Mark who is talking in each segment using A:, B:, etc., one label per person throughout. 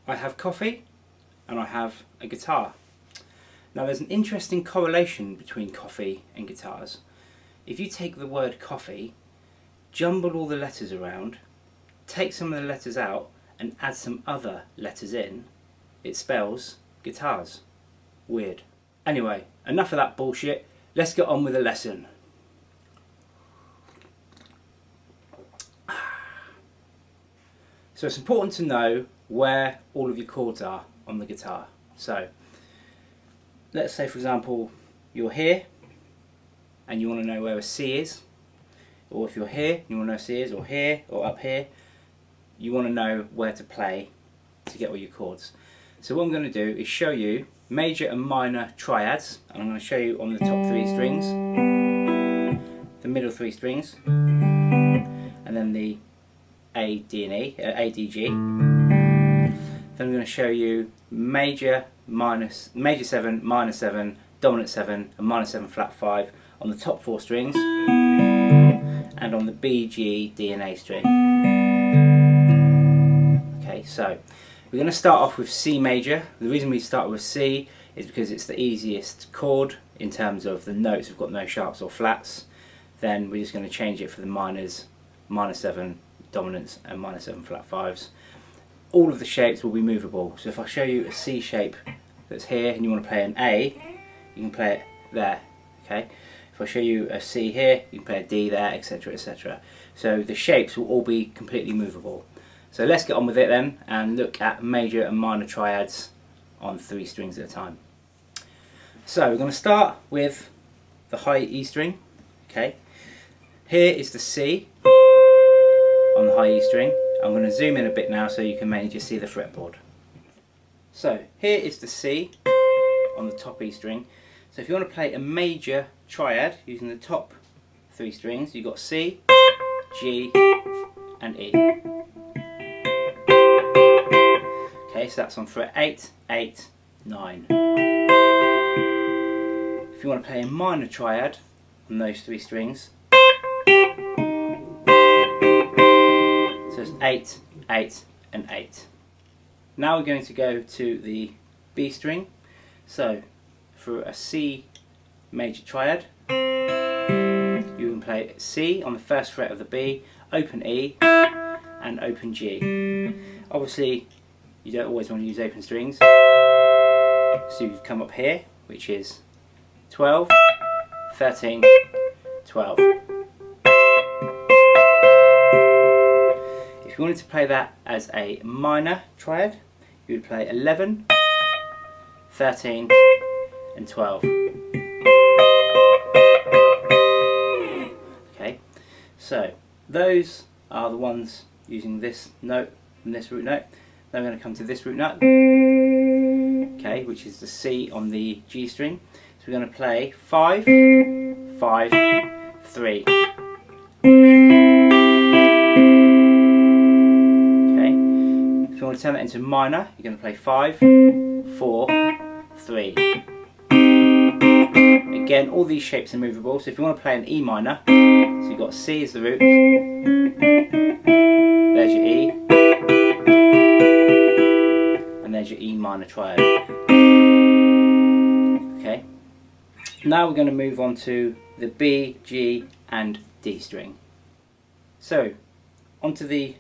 A: I have coffee and I have a guitar. Now there's an interesting correlation between coffee and guitars. If you take the word coffee, jumble all the letters around, take some of the letters out and add some other letters in, it spells guitars. Weird. Anyway, enough of that bullshit, let's get on with the lesson. So it's important to know where all of your chords are on the guitar. So let's say for example you're here and you want to know where a C is, or if you're here you want to know C is, or here or up here, you want to know where to play to get all your chords. So what I'm going to do is show you major and minor triads, and I'm going to show you on the top 3 strings, the middle 3 strings, and then the A, D and E, A, D, G. Then I'm going to show you major 7, minor 7, dominant 7 and minor 7 flat 5 on the top 4 strings, and on the B, G, D and A string. Okay, so we're going to start off with C major. The reason we start with C is because it's the easiest chord in terms of the notes. We've got no sharps or flats. Then we're just going to change it for the minors, minor 7 dominants and minor 7 flat 5s. All of the shapes will be movable. So if I show you a C shape that's here and you want to play an A, you can play it there. Okay. If I show you a C here, you can play a D there, etc., etc. So the shapes will all be completely movable. So let's get on with it then and look at major and minor triads on 3 strings at a time. So we're going to start with the high E string. Okay. Here is the C on the high E string. I'm going to zoom in a bit now so you can mainly just see the fretboard. So here is the C on the top E string. So if you want to play a major triad using the top 3 strings, you've got C, G and E. Okay, so that's on fret 8, 8, 9. If you want to play a minor triad on those 3 strings, so it's 8, 8 and 8. Now we're going to go to the B string. So for a C major triad, you can play C on the 1st fret of the B, open E and open G. Obviously you don't always want to use open strings, so you come up here, which is 12, 13, 12. If you wanted to play that as a minor triad, you would play 11, 13 and 12. Okay, so those are the ones using this note and this root note. Then we're going to come to this root note, okay, which is the C on the G string. So we're going to play 5, 5, 3. Okay, if you want to turn that into minor, you're going to play 5, 4, 3. Again, all these shapes are movable, so if you want to play an E minor, so you've got C as the root, there's your E, and there's your E minor triad. Okay, now we're going to move on to the B, G and D string. So, onto the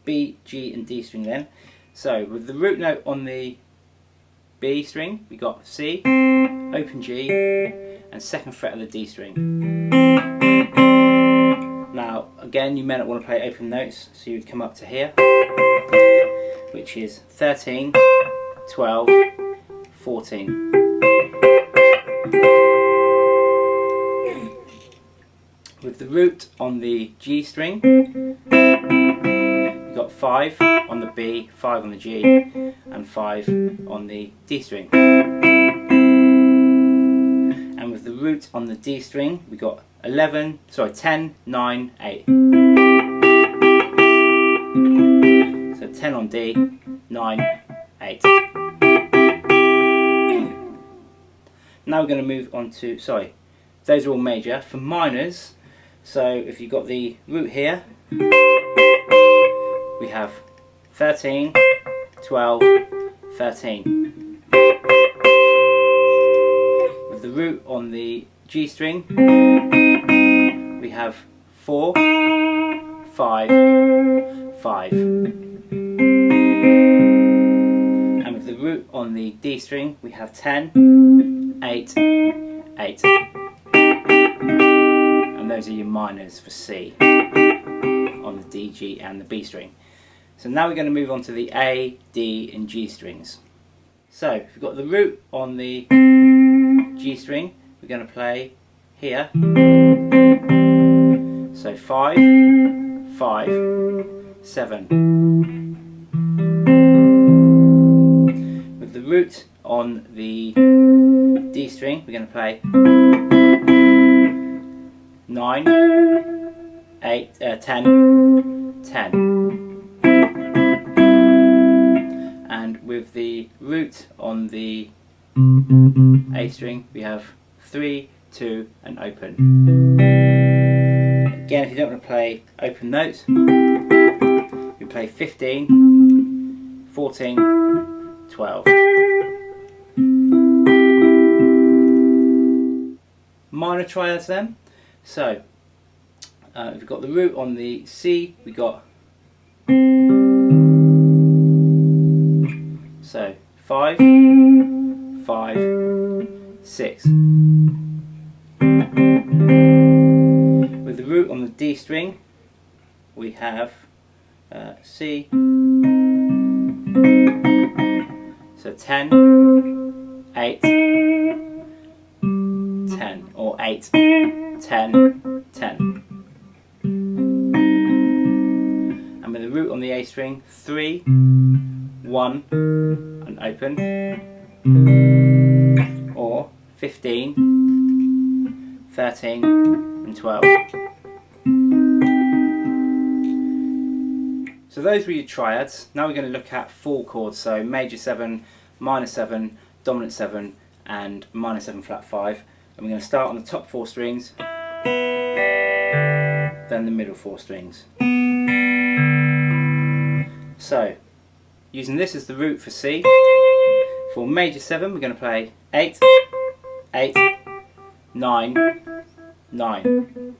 A: B, G and D string then. So, with the root note on the B string, we got C, open G, and 2nd fret of the D string. Now, again, you may not want to play open notes, so you would come up to here, which is 13, 12, 14. With the root on the G string, you've got 5 on the B, 5 on the G, and 5 on the D string. And with the root on the D string, we got 10, 9, 8. So 10 on D, 9, 8. Now we're going to move on to, those are all major. For minors, so if you've got the root here, we have 13, 12, 13. With the root on the G string, we have 4, 5, 5. And with the root on the D string, we have 10, 8, 8. And those are your minors for C on the D, G and the B string. So now we're going to move on to the A, D and G strings. So if we've got the root on the G string, we're going to play here. So 5, 5, 7. With the root on the D string, we're going to play 9, 8, 10, 10. And with the root on the A string, we have 3, 2 and open. Again, if you don't want to play open notes, you play 15, 14, 12. Minor triads then. So we've got the root on the C, we got 5, 5, 6. With the root on the D string, we have C, so 10, 8, 10, or 8, 10, 10. And with the root on the A string, 3, 1 and open, or 15, 13 and 12. So those were your triads. Now we're going to look at full chords, so major 7, minor 7, dominant 7 and minor 7 flat 5. And we're going to start on the top 4 strings, then the middle 4 strings. So using this as the root for C, for major 7 we're going to play 8, 8, 9, 9.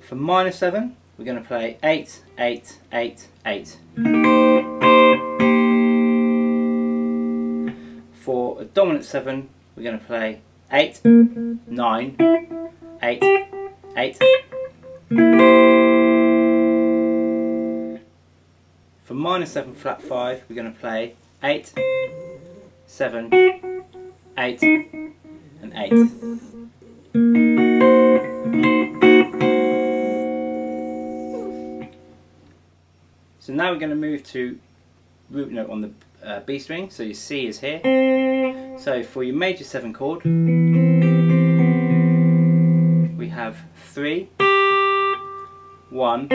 A: For minor 7 we're going to play 8, 8, 8, 8. For a dominant 7 we're going to play 8, 9, 8, 8. For minor 7 flat 5 we're going to play 8, 7, 8 and 8. So now we're going to move to root note on the B string, so your C is here. So for your major 7 chord we have 3, 1,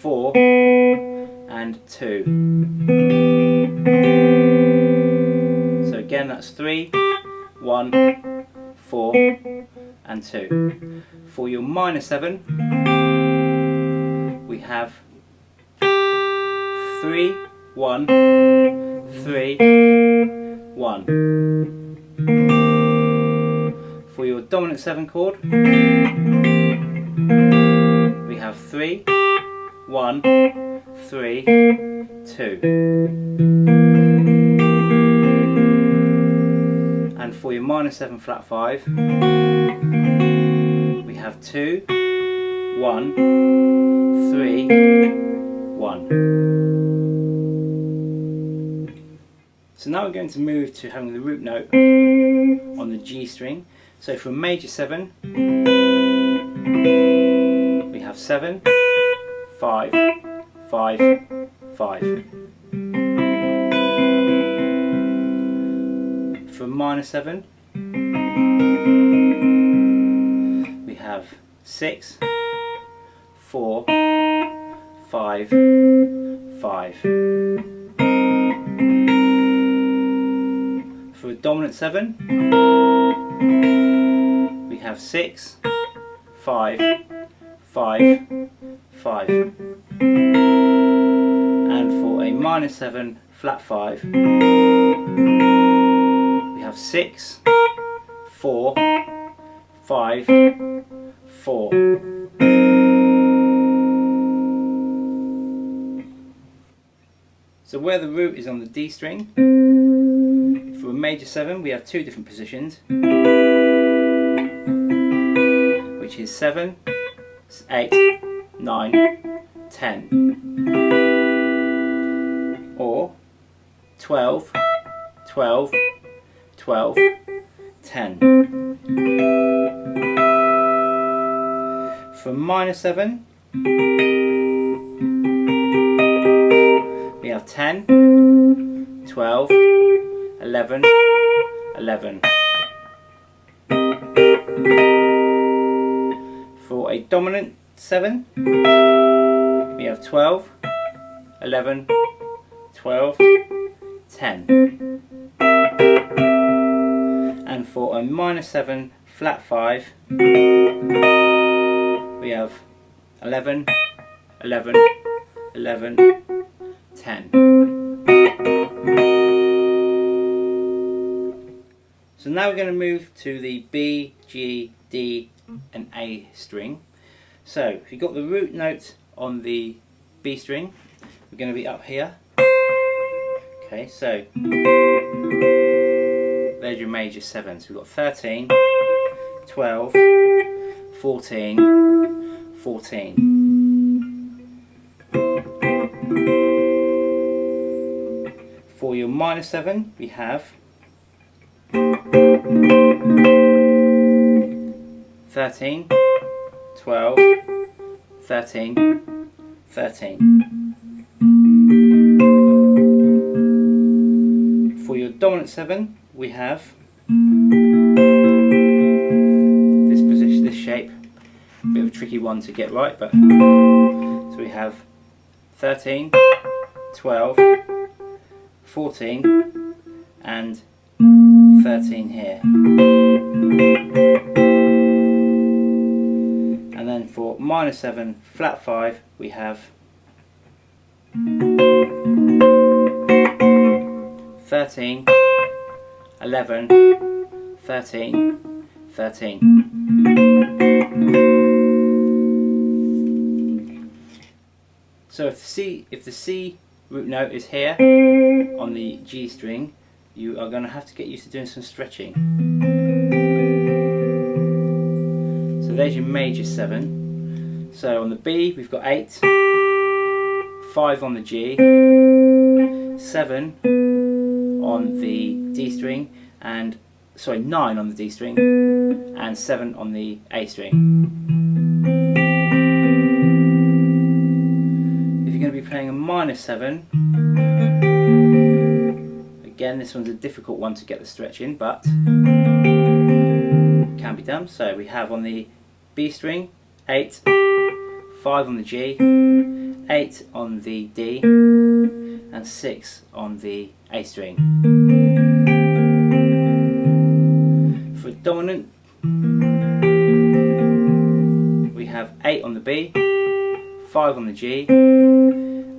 A: 4 and 2. So again that's 3, 1, 4 and 2. For your minor 7 we have 3, 1, 3, 1. For your dominant 7 chord we have 3, 1, 3, 2. And for your minor 7 flat 5 we have 2, 1, 3, 1. So now we're going to move to having the root note on the G string. So for major 7 we have 7, 5, 5, 5. For minor 7 we have 6, 4, 5, 5. For a dominant 7 we have 6, 5, 5, 5. And for a minor 7 flat 5, we have 6, 4, 5, 4. So where the root is on the D string, for a major 7 we have two different positions, which is 7, 8, 9, 10, or 12, 12, 12, 10. For minor 7 we have 10, 12, 11, 11. For a dominant 7 we have 12, 11, 12, 10. And for a minor 7 flat 5 we have 11, 11, 11, 10. So now we're going to move to the B, G, D and A string. So if you've got the root note on the B string, we're going to be up here. Okay, so there's your major 7. So we've got 13, 12, 14, 14. For your minor 7 we have 13, 12, 13, 13. For your dominant 7 we have this position, this shape, a bit of a tricky one to get right, but so we have 13, 12, 14 and 13 here. And then for minor 7 flat 5 we have 13, 11, 13, 13. So if the C root note is here on the G string, you are going to have to get used to doing some stretching. So there's your major 7. So on the B we've got 8, 5 on the G, 7 on the D string, and 9 on the D string, and 7 on the A string. If you're going to be playing a minor 7, again this one's a difficult one to get the stretch in, but can be done. So we have on the B string 8, 5 on the G, 8 on the D, and 6 on the A string. For dominant we have 8 on the B, 5 on the G,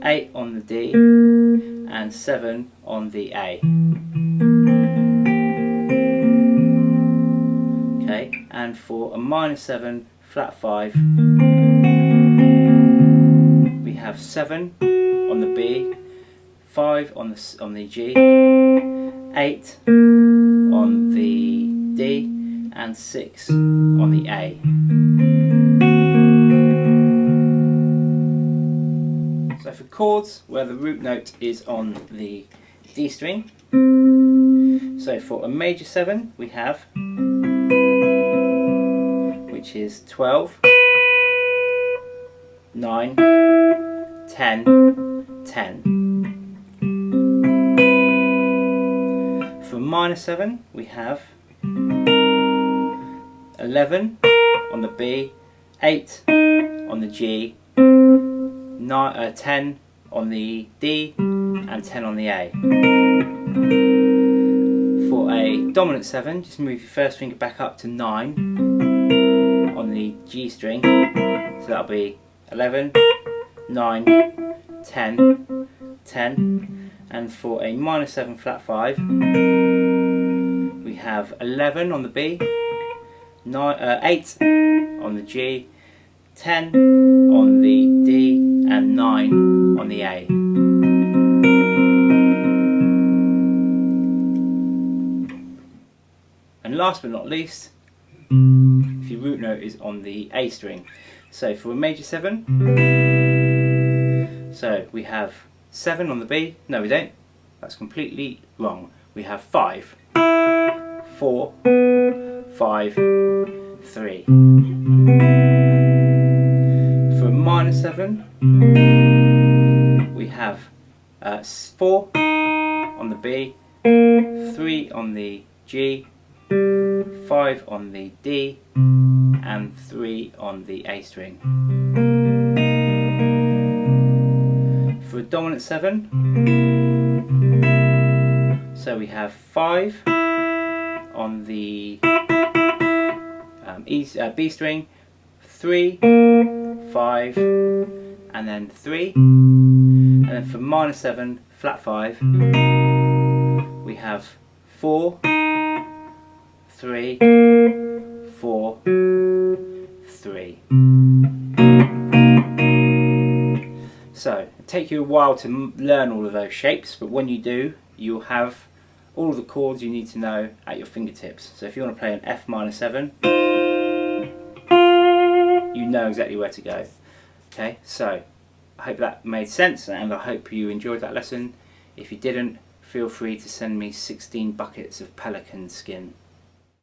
A: 8 on the D, and 7 on the A. Okay, and for a minor 7 flat 5 we have 7 on the B, 5 on the G, 8 on the D, and 6 on the A. So for chords where the root note is on the D string, so for a major 7 we have, which is 12, 9, 10, 10. For minor 7 we have 11 on the B, 8 on the G, 10 on the D, and 10 on the A. For a dominant 7, just move your first finger back up to 9 on the G string, so that'll be 11, 9, 10, 10, and for a minor 7 flat 5 we have 11 on the B, 8 on the G, 10 on the D, and 9 on the A. And last but not least, if your root note is on the A string. So for a major 7, so we have 7 on the B, no we don't, that's completely wrong. We have 5, 4, 5, 3. For a minor 7, we have 4 on the B, 3 on the G, 5 on the D, and 3 on the A string. For a dominant 7, so we have 5 on the B string, 3, 5, and then 3, and then for minor 7 flat 5 we have 4, 3, 4, 3. So it'll take you a while to learn all of those shapes, but when you do, you'll have all of the chords you need to know at your fingertips. So if you want to play an F minor 7, you know exactly where to go. Okay, so I hope that made sense, and I hope you enjoyed that lesson. If you didn't, feel free to send me 16 buckets of pelican skin.